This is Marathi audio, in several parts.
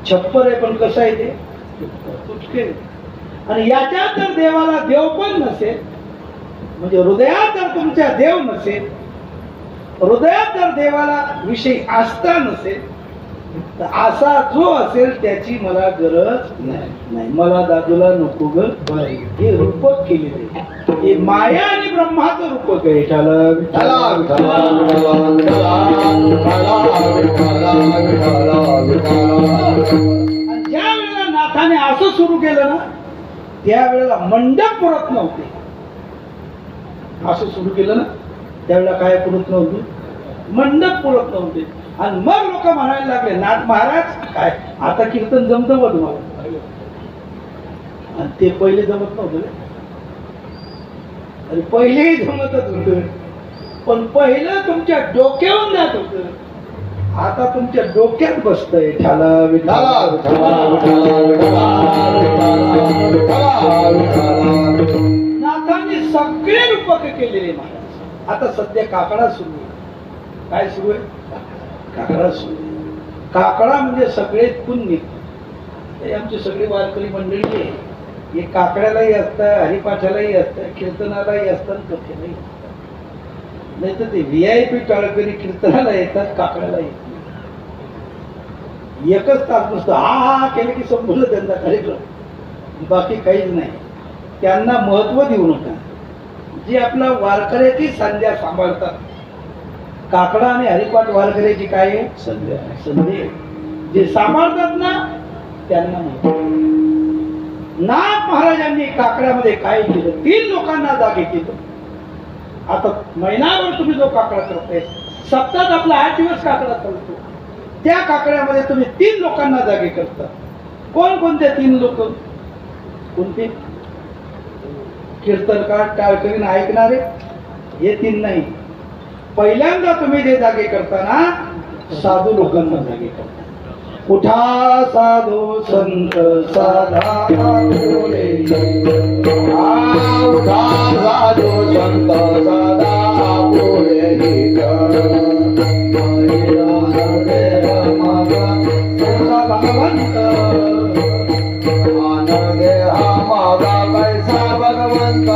छप्पर आहे पण कसं आहे ते तुटके. आणि याच्यात जर देवाला देव पण नसेल, म्हणजे हृदयात जर तुमच्या देव नसेल, हृदयात जर देवाला विषयी आस्था नसेल, तर असा जो असेल त्याची मला गरज नाही. मला दादूला नको ग, हे रूपक केलेले, हे माया आणि ब्रह्माचं रूपक आहे. ज्या वेळेला नाथाने असं सुरू केलं ना, त्यावेळेला मंडप पुरत नव्हते. असं सुरू केलं ना, त्यावेळेला काय पुरत नव्हते, मंडप पुरत नव्हते. आणि मग लोक म्हणायला लागले, नाथ महाराज काय आता कीर्तन जमतं बघ तुम्हाला. आणि ते पहिले जमत नव्हतं, अरे पहिलेही जमतच होतं, पण पहिलं तुमच्या डोक्यावरून जात होतं, आता तुमच्या डोक्यात बसतंय. नाथांनी सगळे रूपक केलेले महाराज. आता सध्या काकडा सुरू आहे. काय सुरू आहे? काकडा सुरू आहे. काकडा म्हणजे सगळे पुण्य. आमची सगळी वारकरी मंडळी आहे, हे काकड्यालाही असतं, हरिपाठालाही असतं, कीर्तनालाही असतं, कथेलाही असतं. नाही तर ते VIP टाळकरी कीर्तनाला येतात, काकड्याला येतात. एकच तास नसतं, हा हा केलं की संपलं त्यांचा कार्यक्रम, बाकी काहीच नाही. त्यांना महत्व देऊ नका. जे आपला वारकऱ्याची संध्या सांभाळतात, काकडा आणि हरिपाठ वारकऱ्याची काय आहे? संध्या. जे सांभाळतात ना त्यांना नाथ महाराजांनी काकड्यामध्ये काय केलं? 3 लोकांना जागे केलं. आता महिनाभर तुम्ही जो काकडा करताय, सप्ताहात आपला 8 दिवस काकडा चालतो, त्या काकड्यामध्ये तुम्ही 3 लोकांना जागे करता. कोण कोणते 3 लोक? कोणते? कीर्तनकार, टाळकरी, ऐकणारे, हे 3 नाही. पहिल्यांदा तुम्ही जे जागे करताना साधू लोकांना जागे करता. उठा साधू संत साधा बोले, उठा साधू संत साधा बोले, भगवंत आनंदे हा माझा पैसा भगवंत.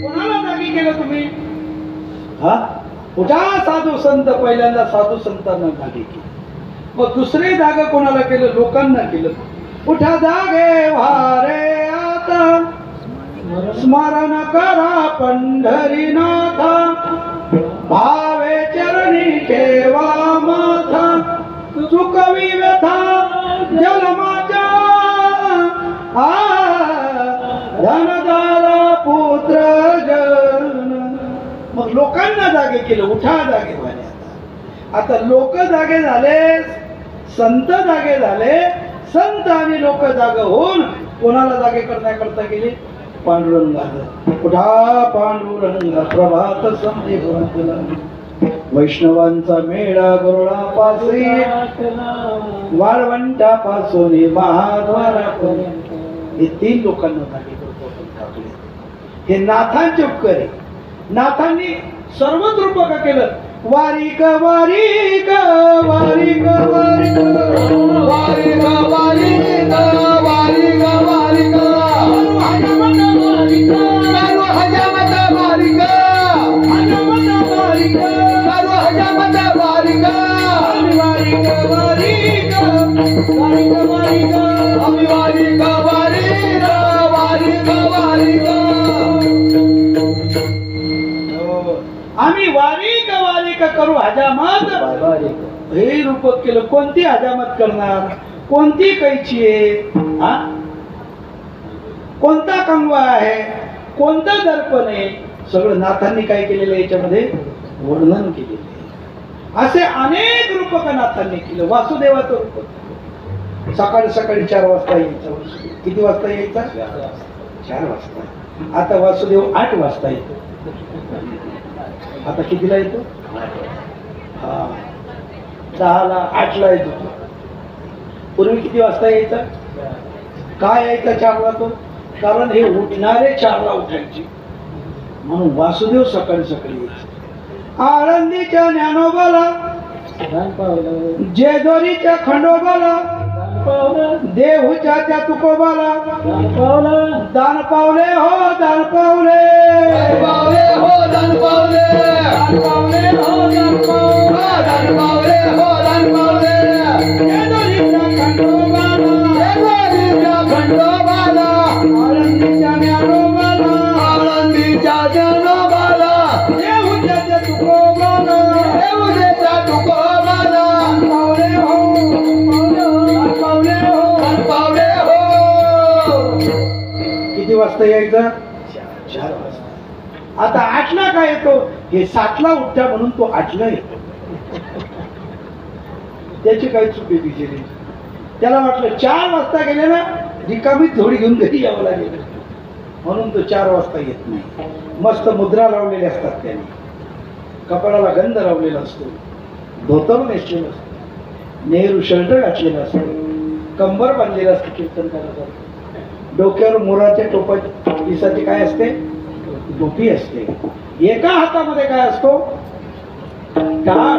कोणाला जागी केलं तुम्ही? हा, उठा साधू संत. पहिल्यांदा साधू संतांना जागे केलं. मग दुसरे जागा कोणाला केलं? लोकांना केलं. उठा जागे वारे आता, स्मरण करा पंढरीनाथ, भावे चरणी ठेवा माथा, चुकवी व्यथा जन्माच्या, धनदारा पुत्र जन. मग लोकांना जागे केलं. उठा जागे झाले. आता लोक जागे झाले, संत जागे झाले. संत आणि लोक जागे होऊन कोणाला जागे करण्याकरता गेले? पांडुरंगाला. उठा पांडुरंग प्रभात समजे भरतला, वैष्णवांचा मेळा गरुडा पासी, वाळवंटा पासून महाद्वारापर्यंत. हे 3 लोकांना जागे करतो. हे नाथांचे उपकार आहे. नाथांनी सर्वच रूपक केलं. वारिक वारिक वारिक वारिक वारिक वारिक वारिक वारिक आम्ही वारिक वारिक करू हजामत. हे रूपक केलं. कोणती हजामत करणार? कोणती कैची आहे? कोणता कंगवा आहे? कोणतं दर्पण आहे? सगळं नाथांनी काय केलेलं याच्यामध्ये वर्णन केलेलं. असे अनेक रूपक नाथांनी केलं. वासुदेवाचं रूपक सकाळी सकाळी 4 वाजता यायचं. किती वाजता यायचा? 4 वाजता. आता वासुदेव 8 वाजता येतो. आता कितीला येतो? हा 10ला 8ला येतो. पूर्वी किती वाजता यायचा? काय यायचा 4ला तो? कारण हे उठणारे 4ला उठायचे म्हणून वासुदेव सकाळी सकाळी यायचे. आळंदीच्या ज्ञानोबाला, जेजुरीच्या खंडोबाला, देहूच्या त्या तुकोबाला दान पावले हो, दान पावले, हो दान पावले, दान पावले हो, दान पावले, दान पावले हो दान पावले, जेजुरीच्या खंडोबाला, जेजुरीच्या खंडोबाला, आळंदीच्या ज्ञानोबाला, आळंदीच्या ज्ञानोबाला, देहूच्या त्या तुकोबाला, देऊळच्या तुकोबाला, दान पावले हो, दान पावले हो, दान पावले हो. किती वाजता यायचा? 4 वाजता. आता 8ला काय येतो? हे 7ला उठता म्हणून तो 8ला येतो. त्याची काही चुकी बिचारी. त्याला वाटलं 4 वाजता गेले ना रिकामी थोडी घेऊन घरी यावं लागेल म्हणून तो 4 वाजता येत नाही. मस्त मुद्रा लावलेल्या असतात त्याने, कपाळाला गंध लावलेला असतो, धोतर नेसलेलं असतं, नेहरू शर्ट घातलेला असतो, कंबर बांधलेला असतं कीर्तन करायचं, डोक्यावर मोराच्या टोपाची पिसाची काय असते? टोपी असते. एका हातामध्ये काय असतो? टाळ,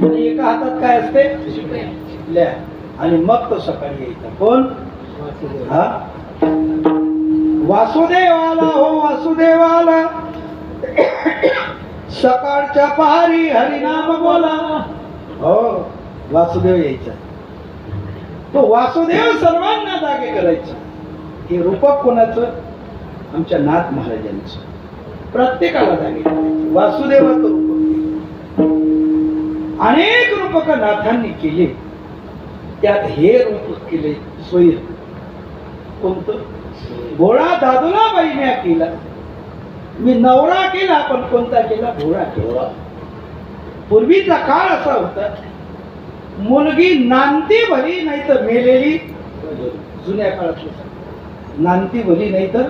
आणि एका हातात काय असते? शिपल्या. आणि मग तो सकाळी यायचा. कोण? हा वासुदेवाला हो, वासुदेवाला सकाळच्या पहारी हरिनाम बोला. हो वासुदेव यायचा. तो वासुदेव सर्वांना जागे करायचा. हे रूपक कोणाचं? आमच्या नाथ महाराजांचं. प्रत्येकाला जागे करायचं. वासुदेवाचं रूपक अनेक रूपक नाथांनी केले. त्यात हे रूपक केले स्वैर. कोणतं? भोळा दादूला बाईम्या केला. मी नवरा केला पण कोणता केला? भोळा केला. पूर्वीचा काळ असा होता, मुलगी नांदी भली नाही तर मेलेली. जुन्या काळातले नांदी भली नाही तर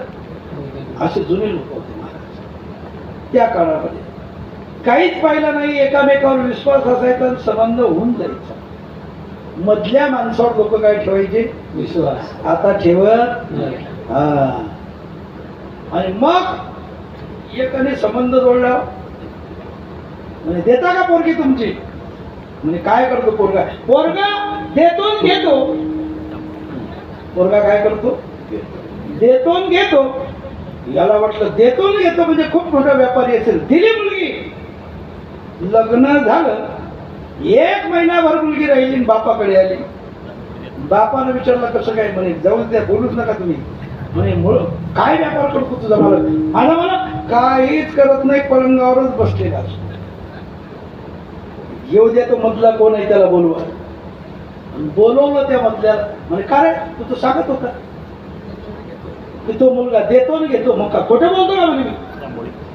असे जुने लोक होते महाराज. त्या काळामध्ये काहीच पाहिलं नाही, एकामेकावर विश्वास असायचा आणि संबंध होऊन जायचा. मधल्या माणसावर लोक काय ठेवायचे? विश्वास. आता ठेवत हा. आणि मग एकाने संबंध जोडला, म्हणजे देता का पोरगी तुमची? म्हणजे काय करतो पोरगा? पोरगा देतो घेतो. पोरगा काय करतो? देतो घेतो. याला वाटलं देतो घेतो म्हणजे खूप मोठा व्यापारी असेल. दिली मुलगी, लग्न झालं, 1 महिनाभर मुलगी राहिली, बापाकडे आली. बापानं विचारलं कसं काय? म्हणे जाऊन द्या, बोलूच नका तुम्ही. म्हणे काय व्यापार करतो तुझा? मला मला काहीच करत नाही, पलंगावरच बसलेला असतो. येऊ द्या, तो मधला कोण आहे त्याला बोलवा. बोलवलं त्या मधल्याला. म्हणे का रे, तू तर सांगत होता की तो मुलगा देतो ना घेतो. मग का खोटं बोलतो का? म्हणे मी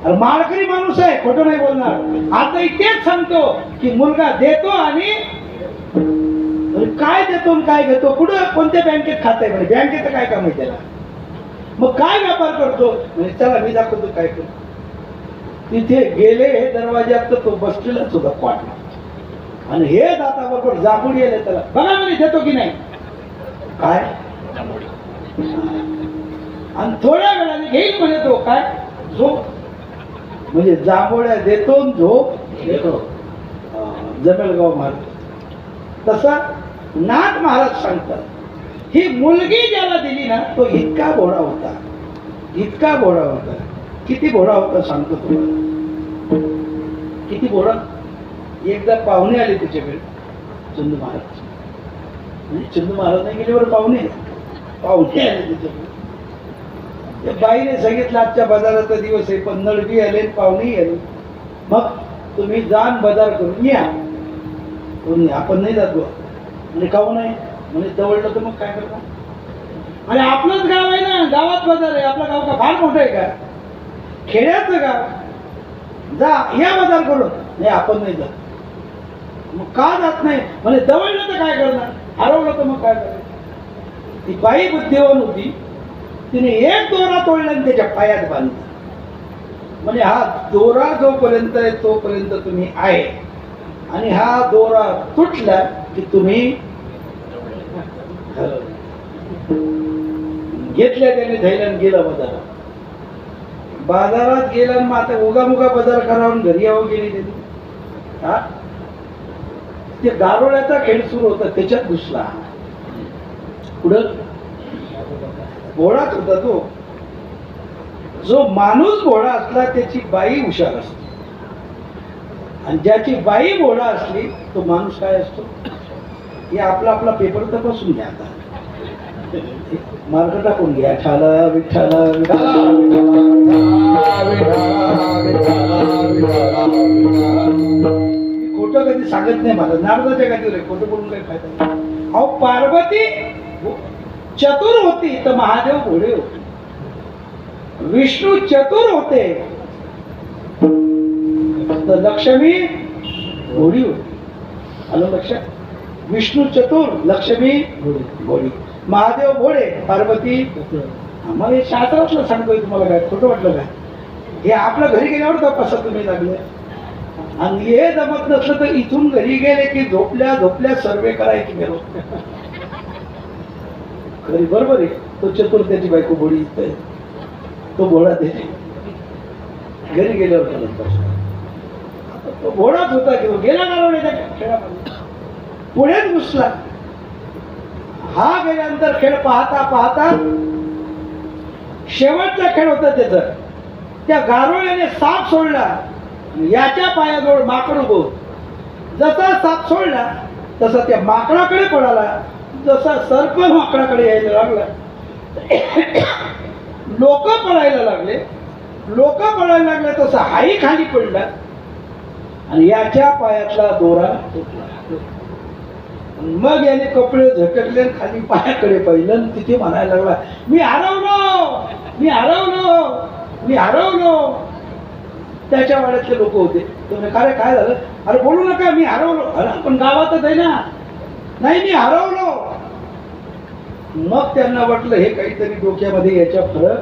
अरे माळकरी माणूस आहे, खोटं नाही बोलणार. आता तेच सांगतो की मुलगा देतो आणि काय देतो आणि काय घेतो, कुठं कोणत्या बँकेत खात आहे? म्हणे बँकेचं काय काम आहे त्याला? मग काय व्यापार करतो? म्हणजे चला मी दाखवतो काय करतो. तिथे गेले दरवाज्यात, तर तो बसलेलाच होता क्वाटला. आणि हे दाताबरोबर जांभूळ गेले त्याला. बघा म्हणे देतो की नाही. काय? आणि थोड्या वेळाने घेईल म्हणे तो काय? झोप. म्हणजे जांभोळ्या देतो झोप देतो. जमेलगाव महाराज तसा नाथ महाराज सांगतात, ही मुलगी ज्याला दिली ना तो इतका भोळा होता, इतका भोळा होता. किती भोळा होता सांगतो तुम्हाला. किती भोळा. एकदा पाहुणे आले त्याच्याकडे, चंदू महाराज. म्हणजे चंदू महाराज नाही गेल्यावर पाहुणे आले त्याच्याकडे. बाईने सांगितलं आजच्या बाजाराचा दिवस आहे, पण नळबी आले, पाहुणे आले, मग तुम्ही जाण बाजार करून या. आपण नाही जातो. म्हणजे काहून नाही? म्हणजे जवळलं तर मग काय करता? आणि आपलंच गाव आहे ना, गावात बाजार आहे. आपलं गाव का फार मोठं आहे का? खेड्याचं गाव. जा या बाजार करून. नाही आपण नाही जात. मग का जात नाही? म्हणजे जवळलं तर काय करणार? हरवलं तर मग काय करायचं? ती बाई बुद्धिवान होती. तिने एक दोरा तोडला आणि त्याच्या पायात बांधला. म्हणजे हा दोरा जोपर्यंत आहे तोपर्यंत तुम्ही आहे, आणि हा दोरा तुटला की तुम्ही घेतल्या त्याने धैर्याने गेला बाजारात गेला, मग आता उगामुगा बाजार करावून घरी यावं गेली त्यांनी. हा ते गारोळ्याचा खेळ सुरू होता, त्याच्यात घुसला. पुढं भोळाच होता तो. जो माणूस भोळा असला त्याची बाई हुशार असते, आणि ज्याची बाई भोळा असली तो माणूस काय असतो. हे आपला आपला पेपर तपासून घ्या. आता मार्ग टाकून घ्या. ठाला विठ्ठला विठ्ठला खोटं कधी सांगत नाही मला. नारदाच्या गादीवर खोटं बोलून काही फायदा नाही. अहो पार्वती चतुर होती तर महादेव भोळे होते. विष्णू चतुर होते तर लक्ष्मी भोळी होती. आलं लक्षात. विष्णू चतुर, लक्ष्मी भोळी, महादेव भोळे, पार्वती. आम्हाला हे शास्त्रातलं सांगतोय तुम्हाला, काय खोटं वाटलं काय. हे आपल्या घरी गेल्यावर तपासा तुम्ही लागले. आणि हे जमत नसलं तर इथून घरी गेले की झोपल्या झोपल्या सर्वे करायची गेलो. खरी बरोबर आहे. तो चतुर, त्याची बायको भोळी, तो भोळा त्याची. घरी गेल्यावर तो भोळाच होता की गेला गारवण्याच्या खेळामध्ये, पुढेच घुसला. हा गेल्यानंतर खेळ पाहता पाहता शेवटचा खेळ होता त्याचा. त्या गारोळ्याने साप सोडला, याच्या पायाजवळ माकड उभं. जसा साप सोडला तसा त्या माकडाकडे पळाला. जसा सर्प माकडाकडे यायला लागला, लोक पळायला लागले. लोक पळायला लागले तसा हाही खाली पडला, आणि याच्या पायातला दोरा तुटला. मग याने कपडे झटकले, खाली पायाकडे पाहिलं, तिथे म्हणायला लागला, मी हरवलो, मी हरवलो, मी हरवलो. त्याच्या वाड्यातले लोक होते. तुम्ही काय झालं. अरे बोलू नका, मी हरवलो. अरे पण गावातच आहे ना. नाही, मी हरवलो. मग त्यांना वाटलं हे काहीतरी डोक्यामध्ये याच्या फरक.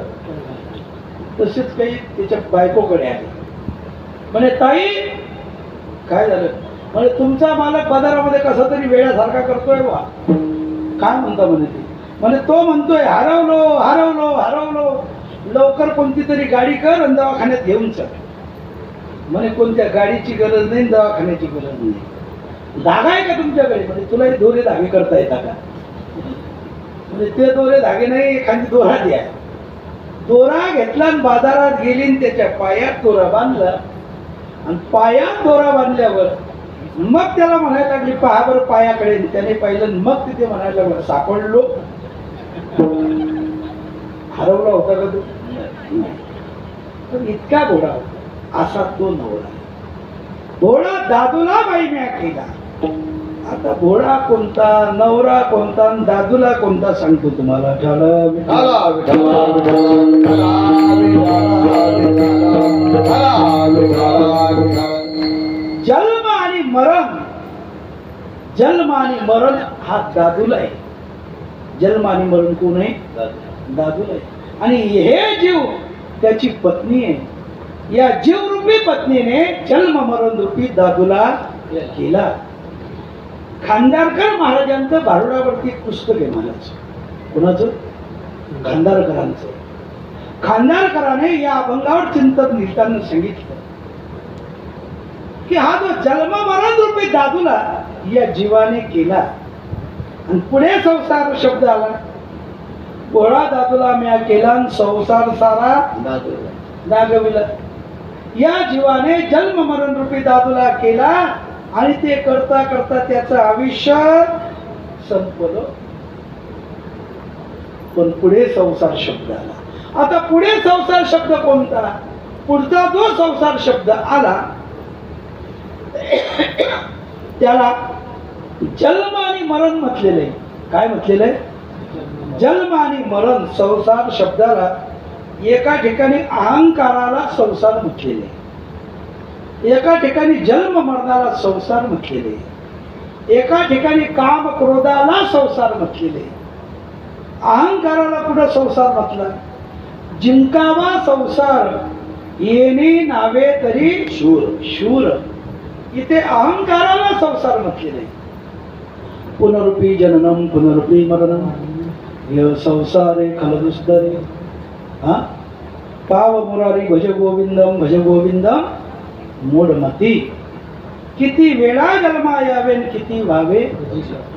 तसेच काही त्याच्या बायकोकडे आले. म्हणे ताई काय झालं. म्हणजे तुमचा मालक बाजारामध्ये कसा तरी वेळासारखा करतोय बा. काय म्हणता म्हणे ते. म्हणजे तो म्हणतोय हरवलो हरवलो हरवलो, लवकर कोणती तरी गाडी कर आणि दवाखान्यात घेऊन चल. म्हणे कोणत्या गाडीची गरज नाही, दवाखान्याची गरज नाही. धागा आहे का तुमच्याकडे. म्हणजे तुला हे दोरे धागे करता येतात का. म्हणजे ते दोरे धागे नाही, एखादी दोरा द्या. दोरा घेतला आणि बाजारात गेली आणि त्याच्या पायात दोरा बांधला. आणि पायात दोरा बांधल्यावर मग त्याला म्हणायला लागली, पहा बरं पायाकडे. त्याने पाहिलं, मग तिथे म्हणायला लागला, सापडलो. हरवला होता का तू. पण इतका घोडा होता. असा तो नवरा. घोडा दादूला बाई म्या केला. आता घोडा कोणता, नवरा कोणता, दादूला कोणता सांगतो तुम्हाला. जन्म आणि मरण, जन्म आणि मरण हा दादूला आहे. जन्म आणि मरण कोण आहे. दादूला आहे. आणि हे जीव त्याची पत्नी आहे. या जीवरूपी पत्नीने जन्म मरण रूपी दादूला केला. खांदारकर महाराजांचं भारुडावरती एक पुस्तक आहे महाराज. कोणाचं. खांदारकरांचं. खांदारकराने या अभंगावर चिंतन लिहिताना सांगितलं की हा जो जन्म मरण रूपी दादूला या जीवाने केला. आणि पुढे संसार शब्द आला. गोळा दादूला म्या केला, संसार सारा दागविला. या जीवाने जन्म मरण रूपी दादूला केला, आणि ते करता करता त्याचं आयुष्य संपलं. पण पुढे संसार शब्द आला. आता पुढे संसार शब्द कोणता. पुढचा जो संसार शब्द आला त्याला जन्म आणि मरण म्हटलेलं आहे. काय म्हटलेलं आहे. जन्म आणि मरण. संसार शब्दाला एका ठिकाणी अहंकाराला संसार म्हटलेले, एका ठिकाणी जन्म मरणाला संसार म्हटलेले, एका ठिकाणी काम क्रोधाला संसार म्हटलेले. अहंकाराला कुठं संसार म्हटला. जिंकावा संसार येणी नावे तरी शूर शूर. इथे अहंकाराला संसार म्हटलेला आहे. पुनरुपी जननम पुनरुपी मरणम य संसारे खलदुस्तरे. हा पाव मुरारी भज गोविंदम मूढमती. किती वेळा जन्मा यावे आणि किती व्हावे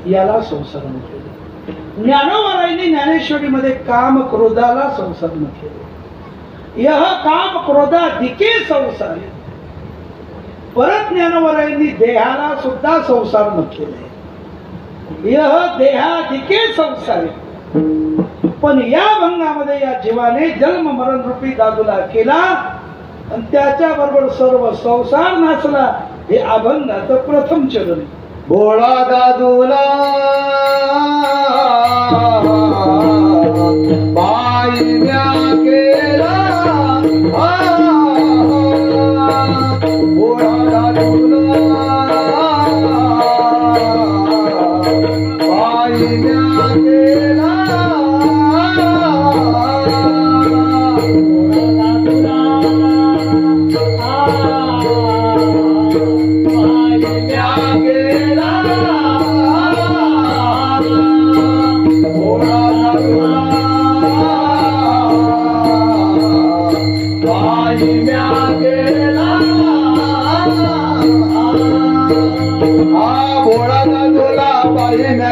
याला संसार म्हटलेले. ज्ञानोबरायांनी ज्ञानेश्वरीमध्ये काम क्रोधाला संसार म्हटलेले. यह काम क्रोधाधिके संसार. परत ज्ञानोबरायांनी देहाला सुद्धा संसार म्हटलेले. यह देहाधिके संसार. पण या भंगामध्ये या जीवाने जन्म मरण रूपी दादूला केला आणि त्याच्या बरोबर सर्व संसार नाचला. हे अभंगाचं प्रथम चरण. भोळा दादूला बाई म्या केला. भोळा दादूला बाई म्या केला.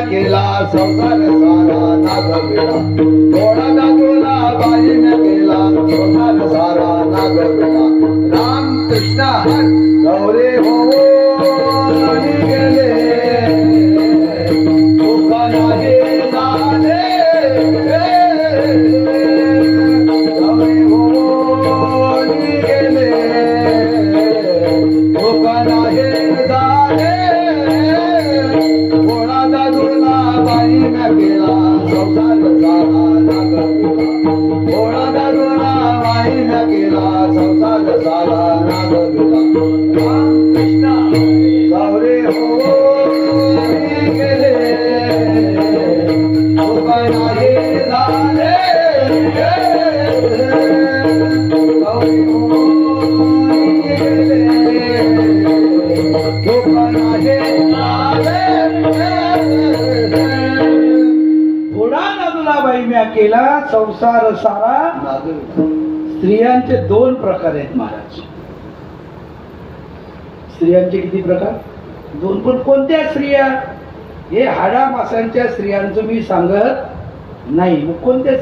केला संसार सारा नागवेला. थोडा दादूला बाई न केला संसार सारा नागवेला. राम कृष्ण हर गौरे हो गेले दुःख नाही झाले. गौरे हो गेले दुःख नाही झाले. केला संसार सारा नागवेला. भोळा दादूला बाई न केला संसार सारा नागवेला. राम कृष्ण गौरे हो गेले दुःख नाही झाले. गौरे हो गेले दुःख नाही झाले. बाई म्या केला संसार सारा. स्त्रियांचे दोन प्रकार आहेत महाराज. स्त्रियांचे किती प्रकार? दोन. पण कोणत्या स्त्रिया? हे हाडा मासांच्या स्त्रियांचं मी सांगत नाही. मग कोणत्या